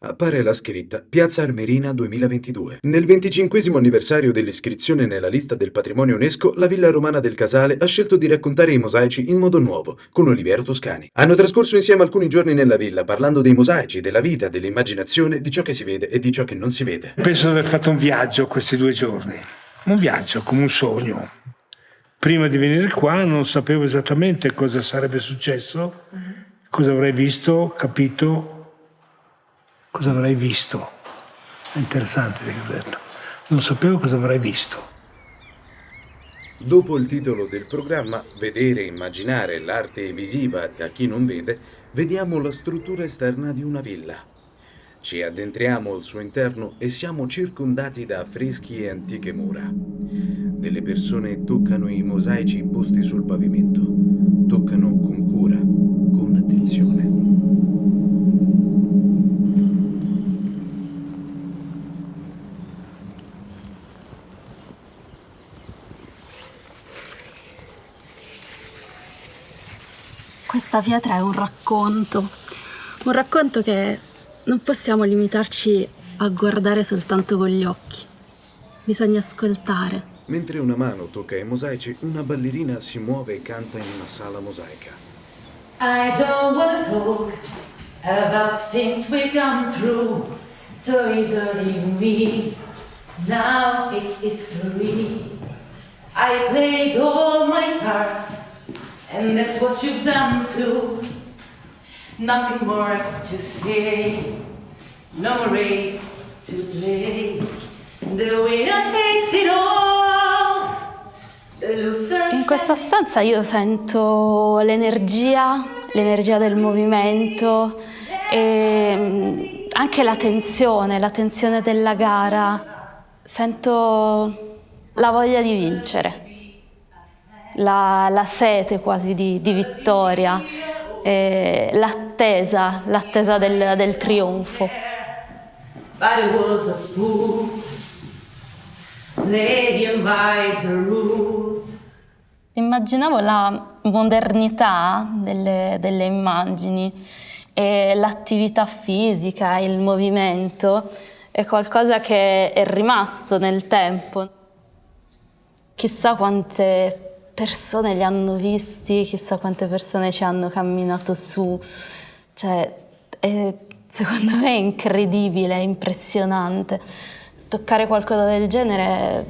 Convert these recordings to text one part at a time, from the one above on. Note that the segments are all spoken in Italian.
appare la scritta Piazza Armerina 2022. Nel 25° anniversario dell'iscrizione nella lista del patrimonio UNESCO, la Villa Romana del Casale ha scelto di raccontare i mosaici in modo nuovo, con Oliviero Toscani. Hanno trascorso insieme alcuni giorni nella villa, parlando dei mosaici, della vita, dell'immaginazione, di ciò che si vede e di ciò che non si vede. Penso di aver fatto un viaggio questi 2 giorni, un viaggio come un sogno. Prima di venire qua non sapevo esattamente cosa sarebbe successo, cosa avrei visto, capito, cosa avrei visto. È interessante che ho detto. Non sapevo cosa avrei visto. Dopo il titolo del programma, Vedere e immaginare l'arte visiva da chi non vede, vediamo la struttura esterna di una villa. Ci addentriamo al suo interno e siamo circondati da affreschi e antiche mura. Delle persone toccano i mosaici posti sul pavimento. Toccano con cura, con attenzione. Questa pietra è un racconto che non possiamo limitarci a guardare soltanto con gli occhi. Bisogna ascoltare. Mentre una mano tocca i mosaici, una ballerina si muove e canta in una sala mosaica. I don't wanna talk about things we come through, toys or even me. Now it's history. I played all my cards, and that's what you've done too. Nothing more to say, no more race to play. The winner takes it all, the loser. In questa stanza io sento l'energia del movimento e anche la tensione della gara. Sento la voglia di vincere, la sete quasi di vittoria, l'attesa del trionfo. But it was a fool, lady and by the rules. Immaginavo la modernità delle immagini e l'attività fisica, il movimento è qualcosa che è rimasto nel tempo. Chissà quante persone li hanno visti, chissà quante persone ci hanno camminato su. Secondo me è incredibile, è impressionante. Toccare qualcosa del genere,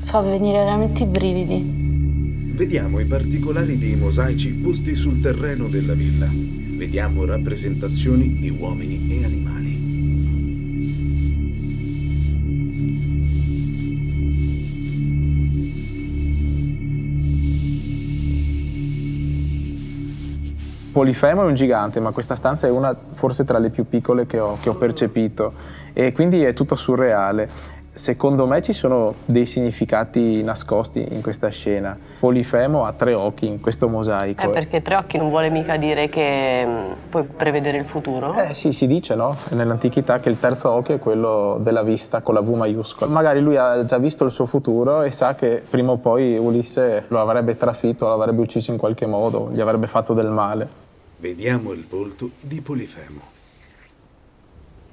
fa venire veramente i brividi. Vediamo i particolari dei mosaici posti sul terreno della villa. Vediamo rappresentazioni di uomini e animali. Polifemo è un gigante, ma questa stanza è una forse tra le più piccole che ho percepito e quindi è tutto surreale. Secondo me ci sono dei significati nascosti in questa scena. Polifemo ha 3 occhi in questo mosaico. Perché 3 occhi non vuole mica dire che puoi prevedere il futuro? Sì, si dice, no? Nell'antichità che il terzo occhio è quello della vista con la V maiuscola. Magari lui ha già visto il suo futuro e sa che prima o poi Ulisse lo avrebbe trafitto, lo avrebbe ucciso in qualche modo, gli avrebbe fatto del male. Vediamo il volto di Polifemo.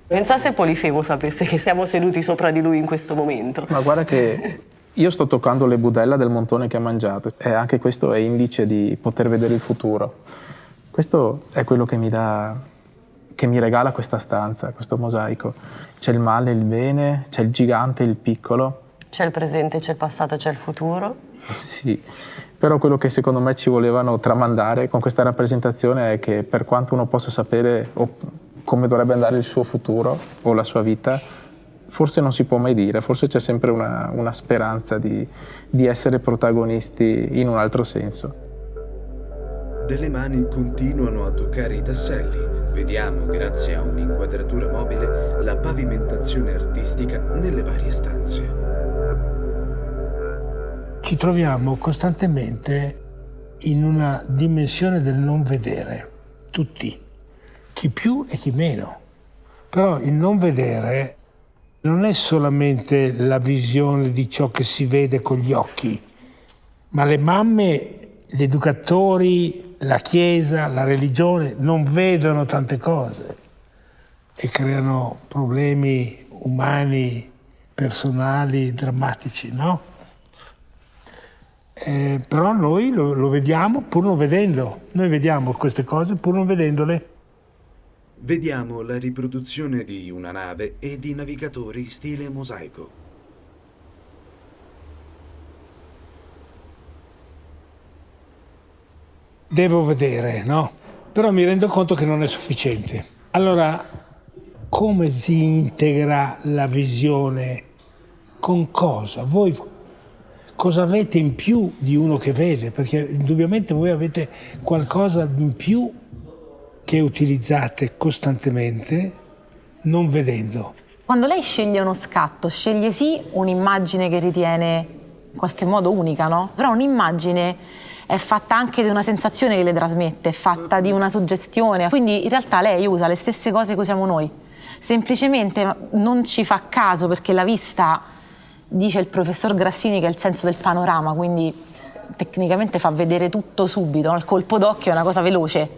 Pensa se Polifemo sapesse che siamo seduti sopra di lui in questo momento. Ma guarda che io sto toccando le budella del montone che ha mangiato e anche questo è indice di poter vedere il futuro. Questo è quello che mi regala questa stanza, questo mosaico. C'è il male, il bene, c'è il gigante, il piccolo. C'è il presente, c'è il passato, c'è il futuro. Sì, però quello che secondo me ci volevano tramandare con questa rappresentazione è che per quanto uno possa sapere come dovrebbe andare il suo futuro o la sua vita, forse non si può mai dire, forse c'è sempre una speranza di essere protagonisti in un altro senso. Delle mani continuano a toccare i tasselli. Vediamo, grazie a un'inquadratura mobile, la pavimentazione artistica nelle varie stanze. Ci troviamo costantemente in una dimensione del non vedere, tutti, chi più e chi meno. Però il non vedere non è solamente la visione di ciò che si vede con gli occhi, ma le mamme, gli educatori, la Chiesa, la religione non vedono tante cose e creano problemi umani, personali, drammatici, no? Però noi lo vediamo pur non vedendo. Noi vediamo queste cose pur non vedendole. Vediamo la riproduzione di una nave e di navigatori stile mosaico. Devo vedere, no? Però mi rendo conto che non è sufficiente. Allora, come si integra la visione? Con cosa? Voi cosa avete in più di uno che vede? Perché indubbiamente voi avete qualcosa in più che utilizzate costantemente non vedendo. Quando lei sceglie uno scatto, sceglie sì un'immagine che ritiene in qualche modo unica, no? Però un'immagine è fatta anche di una sensazione che le trasmette, è fatta di una suggestione. Quindi in realtà lei usa le stesse cose che usiamo noi. Semplicemente non ci fa caso perché la vista, dice il professor Grassini, che è il senso del panorama, quindi tecnicamente fa vedere tutto subito, no? Il colpo d'occhio è una cosa veloce.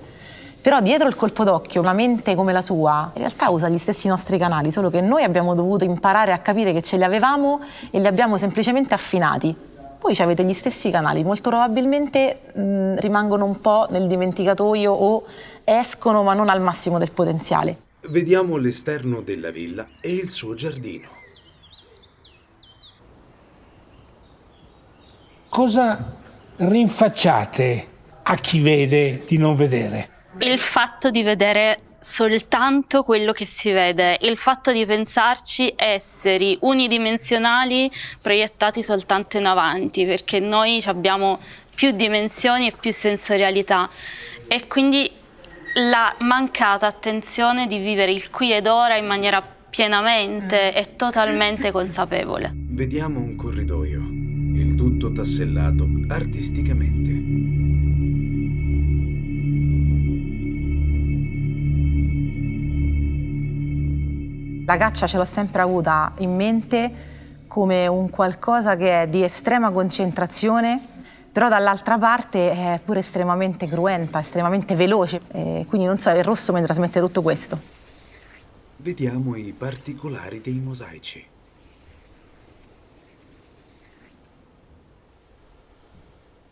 Però dietro il colpo d'occhio, una mente come la sua, in realtà usa gli stessi nostri canali, solo che noi abbiamo dovuto imparare a capire che ce li avevamo e li abbiamo semplicemente affinati. Voi avete gli stessi canali, molto probabilmente rimangono un po' nel dimenticatoio o escono ma non al massimo del potenziale. Vediamo l'esterno della villa e il suo giardino. Cosa rinfacciate a chi vede di non vedere? Il fatto di vedere soltanto quello che si vede, il fatto di pensarci esseri unidimensionali proiettati soltanto in avanti, perché noi abbiamo più dimensioni e più sensorialità e quindi la mancata attenzione di vivere il qui ed ora in maniera pienamente e totalmente consapevole. Vediamo un corridoio, il tutto tassellato artisticamente. La caccia ce l'ho sempre avuta in mente come un qualcosa che è di estrema concentrazione, però dall'altra parte è pure estremamente cruenta, estremamente veloce. Quindi non so, il rosso mi trasmette tutto questo. Vediamo i particolari dei mosaici.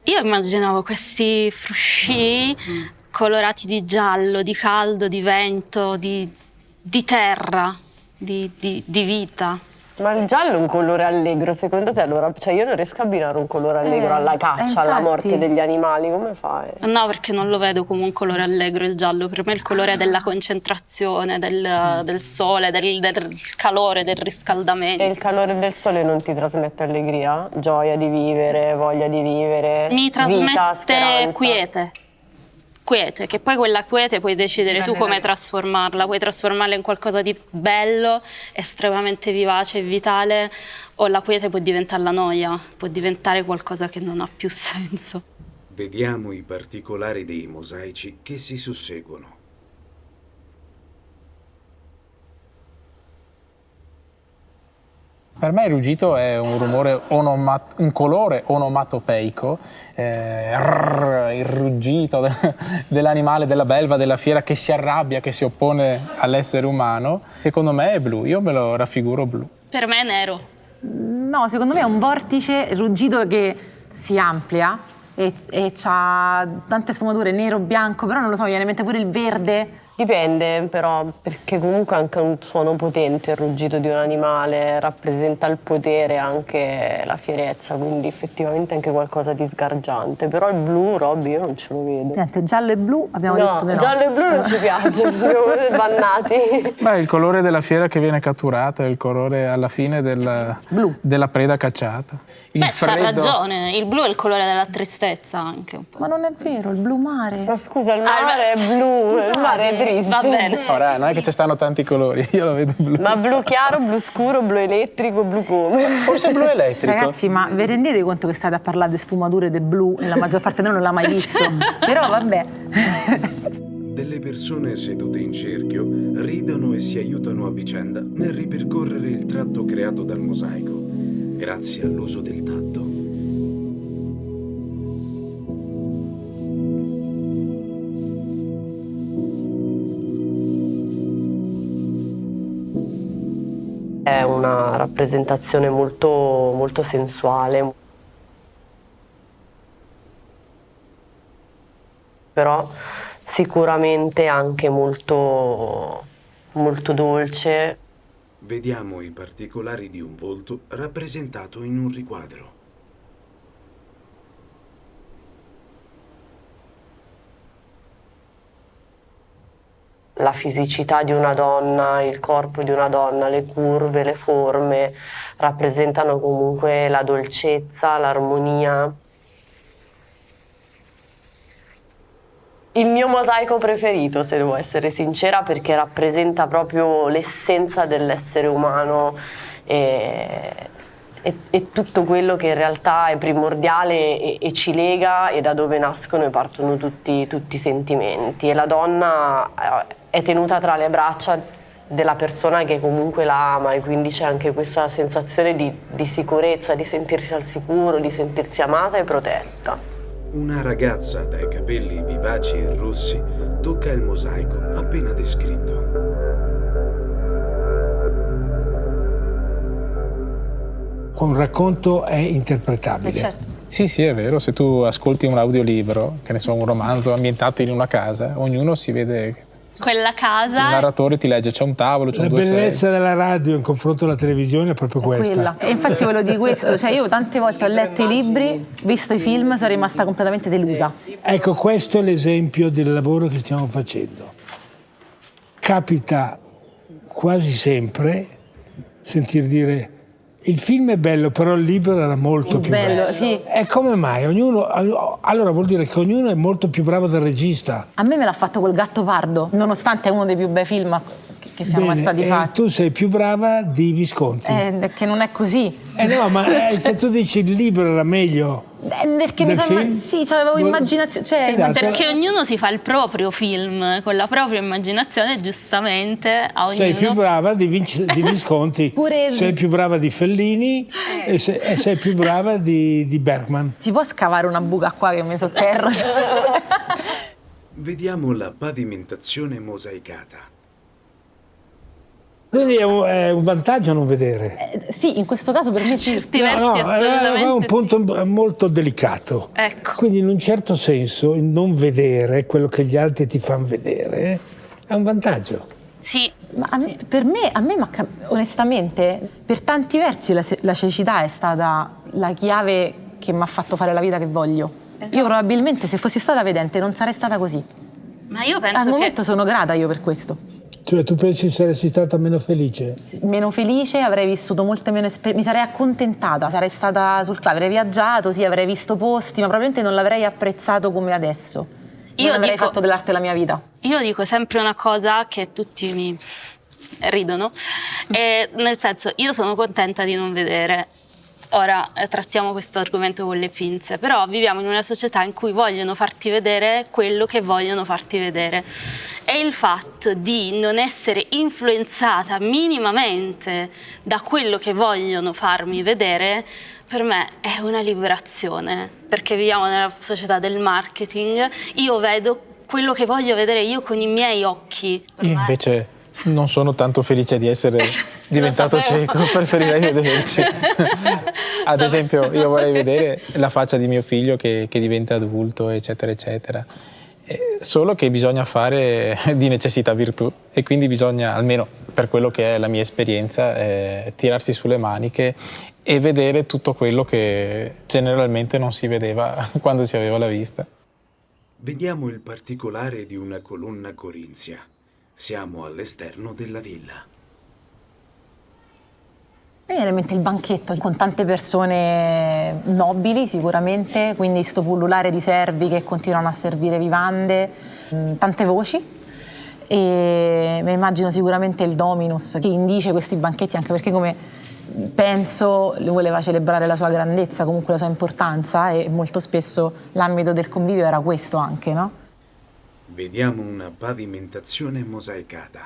Io immaginavo questi frusci colorati di giallo, di caldo, di vento, di terra, di vita. Ma il giallo è un colore allegro, secondo te allora? Cioè io non riesco a abbinare un colore allegro alla caccia, alla morte degli animali, come fai? No, perché non lo vedo come un colore allegro il giallo, per me è il colore della concentrazione, del sole, del calore, del riscaldamento. E il calore del sole non ti trasmette allegria? Gioia di vivere, voglia di vivere, Mi vita, trasmette speranza? quiete, che poi quella quiete puoi decidere tu come trasformarla, puoi trasformarla in qualcosa di bello, estremamente vivace e vitale, o la quiete può diventare la noia, può diventare qualcosa che non ha più senso. Vediamo i particolari dei mosaici che si susseguono. Per me il ruggito è un rumore un colore onomatopeico, il ruggito dell'animale, della belva, della fiera che si arrabbia, che si oppone all'essere umano. Secondo me è blu, io me lo raffiguro blu. Per me è nero. No, secondo me è un vortice ruggito che si amplia e ha tante sfumature, nero, bianco, però non lo so, mi viene in mente pure il verde. Dipende però, perché comunque anche un suono potente, il ruggito di un animale, rappresenta il potere, anche la fierezza, quindi effettivamente anche qualcosa di sgargiante. Però il blu, Robby, io non ce lo vedo. Niente, giallo e blu abbiamo detto di no. Giallo e blu non ci piace, siamo bannati. Beh, il colore della fiera che viene catturata è il colore alla fine della preda cacciata. C'ha ragione, il blu è il colore della tristezza anche un po'. Ma non è vero, il blu mare. Ma scusa, il mare è blu, il mare è triste. Va bene. Ora, non è che ci stanno tanti colori, io lo vedo blu. Ma blu chiaro, blu scuro, blu elettrico, blu come? Forse blu elettrico. Ragazzi, ma vi rendete conto che state a parlare di sfumature del blu e la maggior parte di noi non l'ha mai visto? Però vabbè. Delle persone sedute in cerchio ridono e si aiutano a vicenda nel ripercorrere il tratto creato dal mosaico, grazie all'uso del tatto. È una rappresentazione molto, molto sensuale, però sicuramente anche molto, molto dolce. Vediamo i particolari di un volto rappresentato in un riquadro. La fisicità di una donna, il corpo di una donna, le curve, le forme rappresentano comunque la dolcezza, l'armonia. Il mio mosaico preferito, se devo essere sincera, perché rappresenta proprio l'essenza dell'essere umano e tutto quello che in realtà è primordiale e ci lega e da dove nascono e partono tutti i sentimenti. E la donna è tenuta tra le braccia della persona che comunque la ama, e quindi c'è anche questa sensazione di sicurezza, di sentirsi al sicuro, di sentirsi amata e protetta. Una ragazza dai capelli vivaci e rossi tocca il mosaico appena descritto. Un racconto è interpretabile. Certo. Sì, sì, è vero, se tu ascolti un audiolibro, che ne so, un romanzo ambientato in una casa, ognuno si vede, Quella il casa narratore ti legge, c'è un tavolo, c'è La due bellezza sedie. della radio in confronto alla televisione è proprio questa. Quella. E infatti volevo dire questo, cioè io tante volte ho letto i libri, visto i film, sono rimasta completamente delusa. Ecco, questo è l'esempio del lavoro che stiamo facendo. Capita quasi sempre sentir dire il film è bello, però il libro era molto più bello. Sì. E come mai? Allora vuol dire che ognuno è molto più bravo del regista. A me l'ha fatto col Gattopardo, nonostante è uno dei più bei film che siamo mai Bene, stati e fatti. tu sei più brava di Visconti. Che non è così. No, ma se tu dici il libro era meglio Perché mi del sembra. film? Sì, avevo immaginazione. Cioè, Esatto. perché ognuno si fa il proprio film con la propria immaginazione, giustamente a ognuno. sei più brava di Visconti, Pure- sei più brava di Fellini e sei più brava di Bergman. Si può scavare una buca qua che mi sotterro? Vediamo la pavimentazione mosaicata. Quindi è un vantaggio non vedere. Sì, in questo caso per me sì. certi versi è assolutamente un sì. punto molto delicato. Ecco. Quindi in un certo senso il non vedere quello che gli altri ti fanno vedere è un vantaggio. Sì. Ma per me, onestamente, per tanti versi la cecità è stata la chiave che mi ha fatto fare la vita che voglio. Io probabilmente se fossi stata vedente non sarei stata così. Ma io Al penso momento che sono grata io per questo. Cioè tu pensi saresti stata meno felice? Meno felice, avrei vissuto molte meno esperienze, mi sarei accontentata, sarei stata sul clave, avrei viaggiato, sì, avrei visto posti, ma probabilmente non l'avrei apprezzato come adesso. Non avrei fatto dell'arte la mia vita. io dico sempre una cosa che tutti mi ridono, nel senso, io sono contenta di non vedere. Ora trattiamo questo argomento con le pinze, però viviamo in una società in cui vogliono farti vedere quello che vogliono farti vedere, e il fatto di non essere influenzata minimamente da quello che vogliono farmi vedere per me è una liberazione, perché viviamo nella società del marketing. Io vedo quello che voglio vedere io con i miei occhi. Per Io me- invece non sono tanto felice di essere diventato sapevo. cieco, preferirei vederci. Ad esempio, io vorrei vedere la faccia di mio figlio che diventa adulto, eccetera, eccetera. Solo che bisogna fare di necessità virtù, e quindi bisogna, almeno per quello che è la mia esperienza, tirarsi sulle maniche e vedere tutto quello che generalmente non si vedeva quando si aveva la vista. Vediamo il particolare di una colonna corinzia. Siamo all'esterno della villa. Mi viene in mente il banchetto con tante persone nobili sicuramente, quindi sto pullulare di servi che continuano a servire vivande, tante voci, e mi immagino sicuramente il Dominus che indice questi banchetti, anche perché come penso voleva celebrare la sua grandezza, comunque la sua importanza, e molto spesso l'ambito del convivio era questo anche, no? Vediamo una pavimentazione mosaicata.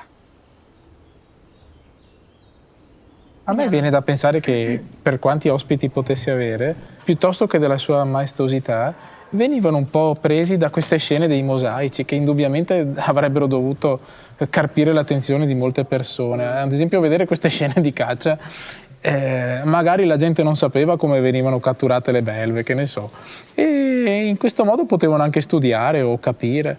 A me viene da pensare che per quanti ospiti potesse avere, piuttosto che della sua maestosità, venivano un po' presi da queste scene dei mosaici che indubbiamente avrebbero dovuto carpire l'attenzione di molte persone. Ad esempio vedere queste scene di caccia, magari la gente non sapeva come venivano catturate le belve, che ne so, e in questo modo potevano anche studiare o capire.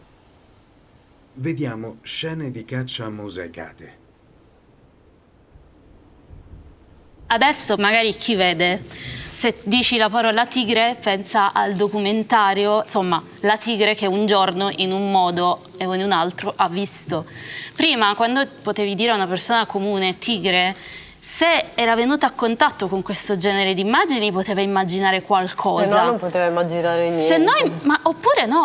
Vediamo scene di caccia mosaicate. Adesso magari chi vede, se dici la parola tigre, pensa al documentario, insomma, la tigre che un giorno in un modo e in un altro ha visto. Prima, quando potevi dire a una persona comune tigre, se era venuta a contatto con questo genere di immagini poteva immaginare qualcosa. Se no non poteva immaginare niente. Se no,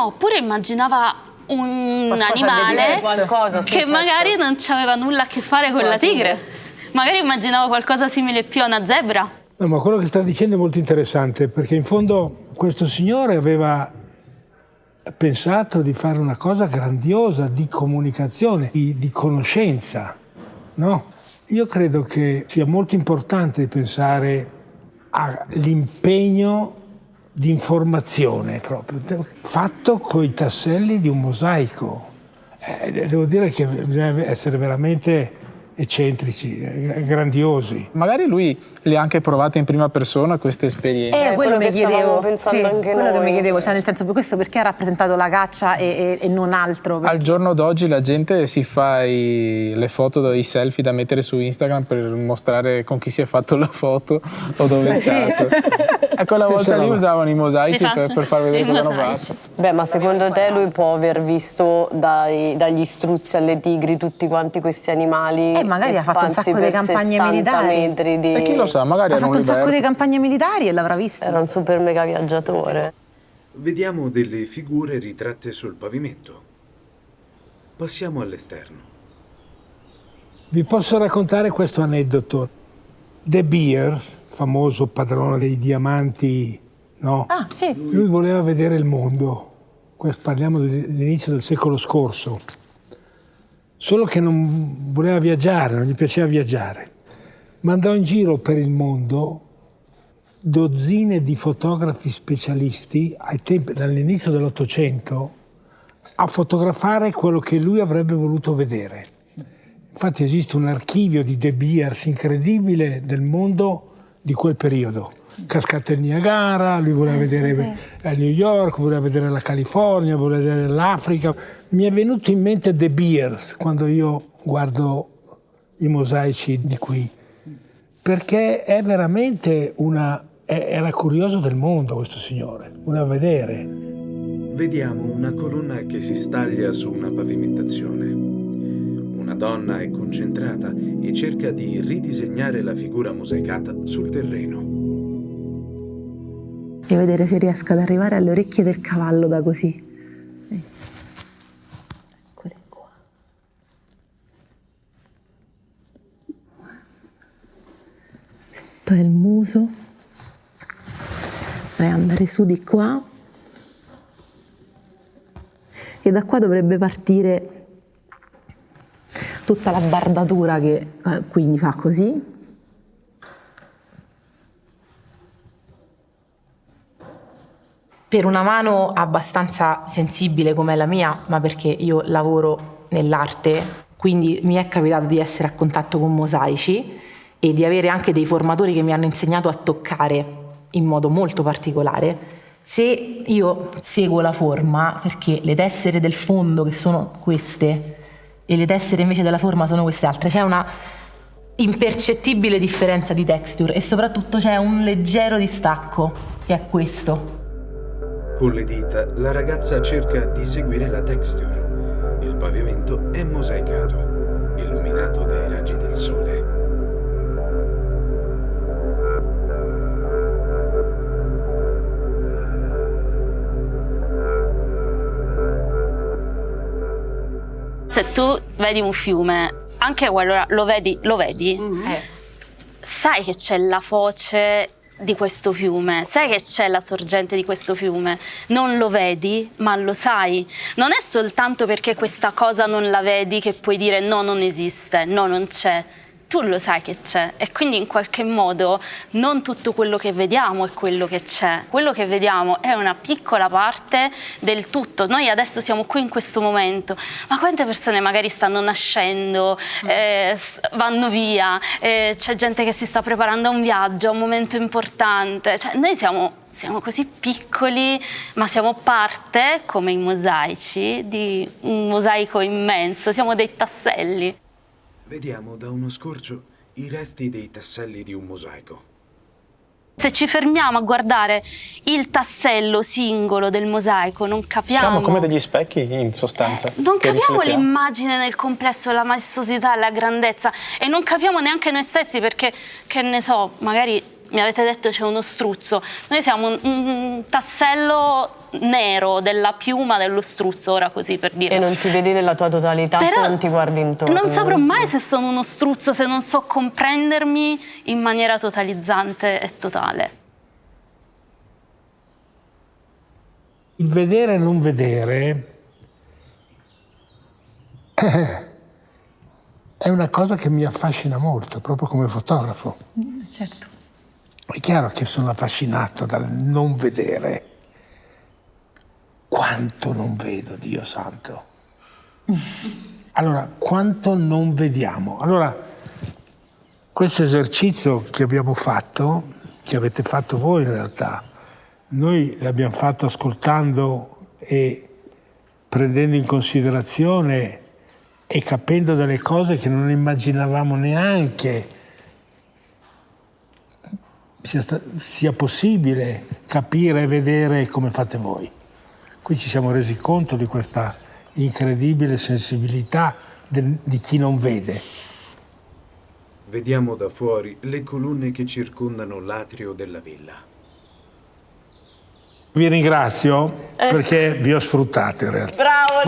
oppure immaginava un Qualcosa animale di qualcosa, sì, che certo. magari non aveva nulla a che fare con la tigre. Magari immaginavo qualcosa simile più a una zebra. No, ma quello che sta dicendo è molto interessante, perché in fondo questo signore aveva pensato di fare una cosa grandiosa di comunicazione, di conoscenza, no? Io credo che sia molto importante pensare all'impegno di informazione proprio, fatto con i tasselli di un mosaico. Devo dire che bisogna essere veramente eccentrici, grandiosi. Magari lui le ha anche provate in prima persona queste esperienze. quello mi che stavamo chiedevo, pensando anche quello che noi. mi chiedevo, cioè nel senso, per questo perché ha rappresentato la caccia e non altro? Al giorno d'oggi la gente si fa le foto, i selfie da mettere su Instagram per mostrare con chi si è fatto la foto o dove è stato. E quella volta lì usavano i mosaici per far vedere cosa hanno fatto. Beh, ma secondo te lui può aver visto dagli struzzi alle tigri tutti quanti questi animali? Magari ha fatto un espansi sacco di per campagne 60 militari. metri di... E chi lo sa, magari Ha era un fatto un sacco liberto. di campagne militari e l'avrà vista. Era un super mega viaggiatore. Vediamo delle figure ritratte sul pavimento. Passiamo all'esterno. Vi posso raccontare questo aneddoto. De Beers, famoso padrone dei diamanti, no? Ah, sì. Lui voleva vedere il mondo. Parliamo dell'inizio del secolo scorso. Solo che non voleva viaggiare, non gli piaceva viaggiare. Mandò in giro per il mondo dozzine di fotografi specialisti dall'inizio dell'Ottocento a fotografare quello che lui avrebbe voluto vedere. Infatti esiste un archivio di De Beers incredibile del mondo di quel periodo. Cascate del Niagara, lui voleva vedere New York, voleva vedere la California, voleva vedere l'Africa. Mi è venuto in mente De Beers quando io guardo i mosaici di qui, perché è veramente era curioso del mondo questo signore, voleva vedere. Vediamo una colonna che si staglia su una pavimentazione. Una donna è concentrata e cerca di ridisegnare la figura mosaicata sul terreno. Devo vedere se riesco ad arrivare alle orecchie del cavallo da così. Eccole qua. Questo è il muso. Dovrei andare su di qua. E da qua dovrebbe partire tutta la bardatura che quindi fa così. Per una mano abbastanza sensibile come la mia, ma perché io lavoro nell'arte, quindi mi è capitato di essere a contatto con mosaici e di avere anche dei formatori che mi hanno insegnato a toccare in modo molto particolare. Se io seguo la forma, perché le tessere del fondo che sono queste e le tessere invece della forma sono queste altre, c'è una impercettibile differenza di texture e soprattutto c'è un leggero distacco, che è questo. Con le dita la ragazza cerca di seguire la texture. Il pavimento è mosaicato, illuminato dai raggi del sole. Se tu vedi un fiume, anche quello lo vedi? Sai che c'è la foce di questo fiume, sai che c'è la sorgente di questo fiume, non lo vedi ma lo sai. Non è soltanto perché questa cosa non la vedi che puoi dire no, non esiste, no, non c'è. tu lo sai che c'è e quindi in qualche modo non tutto quello che vediamo è quello che c'è. Quello che vediamo è una piccola parte del tutto. Noi adesso siamo qui in questo momento, ma quante persone magari stanno nascendo, vanno via, c'è gente che si sta preparando a un viaggio, a un momento importante. Cioè, noi siamo così piccoli, ma siamo parte, come i mosaici, di un mosaico immenso, siamo dei tasselli. Vediamo da uno scorcio i resti dei tasselli di un mosaico. Se ci fermiamo a guardare il tassello singolo del mosaico, non capiamo... Siamo come degli specchi, in sostanza. Non che capiamo riflettiamo. l'immagine nel complesso, la maestosità, la grandezza, e non capiamo neanche noi stessi perché, che ne so, magari mi avete detto c'è uno struzzo. Noi siamo un tassello nero della piuma dello struzzo, ora così per dire. E non ti vedi nella tua totalità se Però non ti guardi intorno. non saprò mai se sono uno struzzo, se non so comprendermi in maniera totalizzante e totale. Il vedere e non vedere è una cosa che mi affascina molto, proprio come fotografo. Certo. È chiaro che sono affascinato dal non vedere. Quanto non vedo, Dio santo. Allora, quanto non vediamo? Allora, questo esercizio che abbiamo fatto, che avete fatto voi in realtà, noi l'abbiamo fatto ascoltando e prendendo in considerazione e capendo delle cose che non immaginavamo neanche sia possibile capire e vedere come fate voi. Qui ci siamo resi conto di questa incredibile sensibilità di chi non vede. Vediamo da fuori le colonne che circondano l'atrio della villa. Vi ringrazio perché vi ho sfruttato in realtà. Bravo,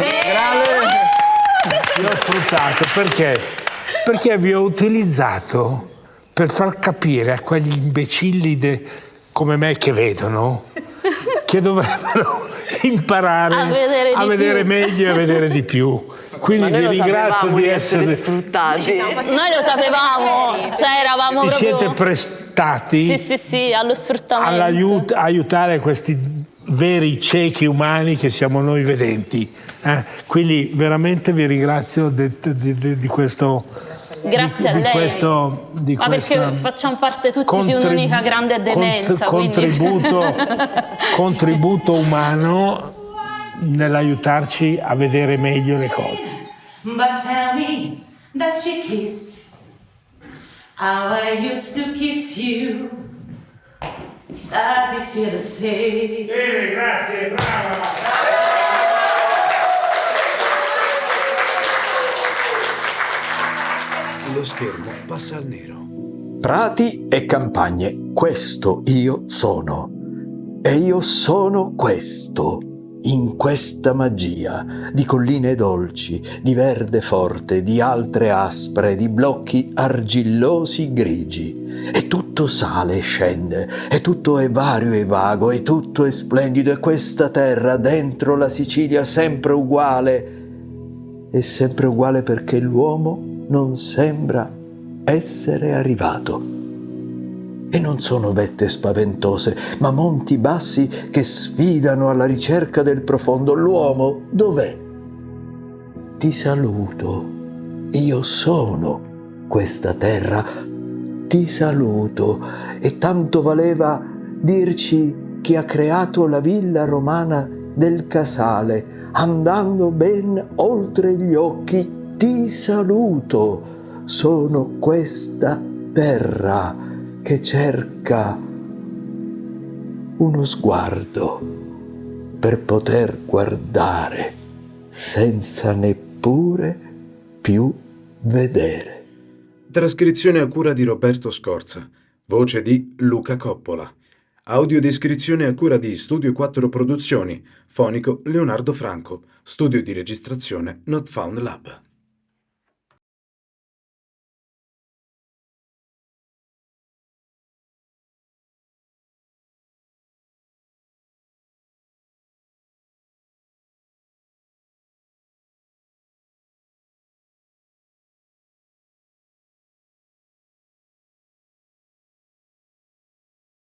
Vi ho sfruttato perché? Perché vi ho utilizzato per far capire a quegli imbecilli come me che vedono che dovrebbero imparare a vedere meglio e a vedere di più. Quindi vi ringrazio di essere sfruttati. Noi lo sapevamo, cioè eravamo vi proprio... siete prestati Sì, allo sfruttamento. aiutare questi veri ciechi umani che siamo noi vedenti. Quindi veramente vi ringrazio di questo. Grazie a lei. Ma perché facciamo parte tutti di un'unica grande demenza. Contributo umano nell'aiutarci a vedere meglio le cose. But tell me, does she kiss how I used to kiss you? Does it feel the same? Bene, grazie, brava! Lo schermo passa al nero. Prati e campagne, questo io sono. E io sono questo, in questa magia di colline dolci, di verde forte, di altre aspre, di blocchi argillosi grigi. E tutto sale e scende, e tutto è vario e vago, e tutto è splendido, e questa terra dentro la Sicilia sempre uguale. È sempre uguale perché l'uomo non sembra essere arrivato. E non sono vette spaventose, ma monti bassi che sfidano alla ricerca del profondo. L'uomo dov'è? Ti saluto, io sono questa terra, ti saluto. E tanto valeva dirci chi ha creato la villa romana del Casale, andando ben oltre gli occhi. Ti saluto, sono questa terra che cerca uno sguardo per poter guardare senza neppure più vedere. Trascrizione a cura di Roberto Scorza, voce di Luca Coppola, audiodescrizione a cura di Studio 4 Produzioni, fonico Leonardo Franco, studio di registrazione Not Found Lab.